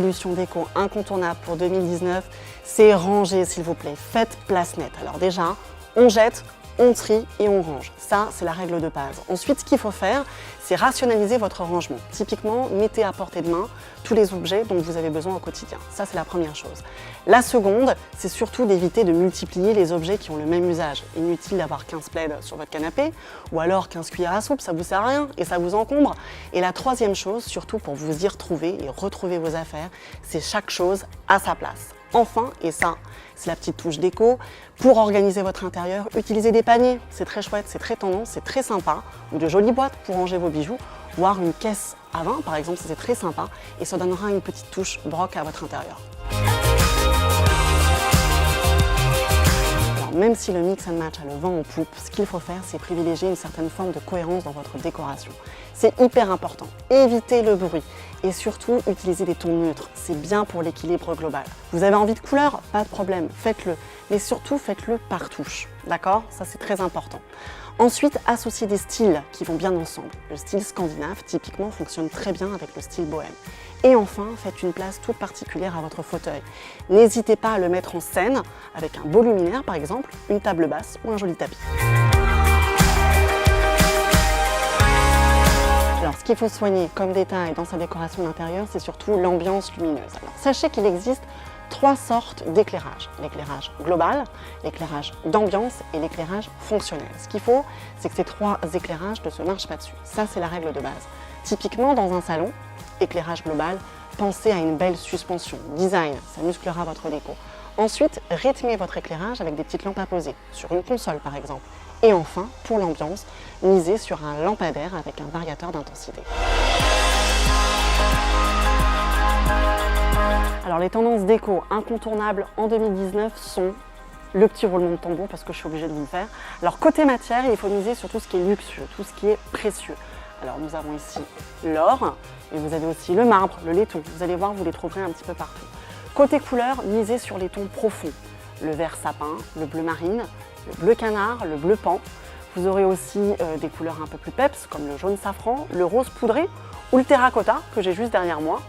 résolution déco incontournable pour 2019, c'est ranger s'il vous plaît. Faites place nette. Alors déjà, on jette, on trie et on range. Ça, c'est la règle de base. Ensuite, ce qu'il faut faire, c'est rationaliser votre rangement. Typiquement, mettez à portée de main tous les objets dont vous avez besoin au quotidien. Ça, c'est la première chose. La seconde, c'est surtout d'éviter de multiplier les objets qui ont le même usage. Inutile d'avoir 15 plaids sur votre canapé ou alors 15 cuillères à soupe, ça vous sert à rien et ça vous encombre. Et la troisième chose, surtout pour vous y retrouver et retrouver vos affaires, c'est chaque chose à sa place. Enfin, et ça, c'est la petite touche déco, pour organiser votre intérieur, utilisez des paniers. C'est très chouette, c'est très tendance, c'est très sympa. Ou de jolies boîtes pour ranger vos bijoux, voire une caisse à vin, par exemple, c'est très sympa. Et ça donnera une petite touche broc à votre intérieur. Alors, même si le mix and match a le vent en poupe, ce qu'il faut faire, c'est privilégier une certaine forme de cohérence dans votre décoration. C'est hyper important. Évitez le bruit et surtout utilisez des tons neutres. C'est bien pour l'équilibre global. Vous avez envie de couleur? Pas de problème, faites-le. Mais surtout, faites-le par touche. D'accord? Ça, c'est très important. Ensuite, associez des styles qui vont bien ensemble. Le style scandinave, typiquement, fonctionne très bien avec le style bohème. Et enfin, faites une place toute particulière à votre fauteuil. N'hésitez pas à le mettre en scène avec un beau luminaire, par exemple, une table basse ou un joli tapis. Alors, ce qu'il faut soigner comme détail dans sa décoration d'intérieur, c'est surtout l'ambiance lumineuse. Alors, sachez qu'il existe 3 sortes d'éclairage. L'éclairage global, l'éclairage d'ambiance et l'éclairage fonctionnel. Ce qu'il faut, c'est que ces 3 éclairages ne se marchent pas dessus. Ça, c'est la règle de base. Typiquement, dans un salon, éclairage global, pensez à une belle suspension. Design, ça musclera votre déco. Ensuite, rythmez votre éclairage avec des petites lampes à poser, sur une console par exemple. Et enfin, pour l'ambiance, misez sur un lampadaire avec un variateur d'intensité. Alors les tendances déco incontournables en 2019 sont le petit roulement de tambour parce que je suis obligée de vous le faire. Alors côté matière, il faut miser sur tout ce qui est luxueux, tout ce qui est précieux. Alors nous avons ici l'or et vous avez aussi le marbre, le laiton. Vous allez voir, vous les trouverez un petit peu partout. Côté couleur, misez sur les tons profonds. Le vert sapin, le bleu marine, le bleu canard, le bleu pan. Vous aurez aussi des couleurs un peu plus peps comme le jaune safran, le rose poudré ou le terracotta que j'ai juste derrière moi.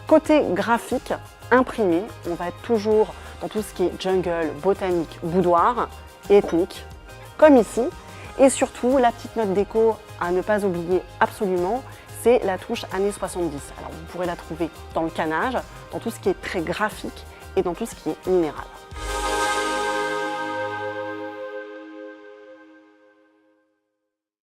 Côté graphique, imprimé, on va être toujours dans tout ce qui est jungle, botanique, boudoir et ethnique, comme ici. Et surtout, la petite note déco à ne pas oublier absolument, c'est la touche années 70. Alors vous pourrez la trouver dans le canage, dans tout ce qui est très graphique et dans tout ce qui est minéral.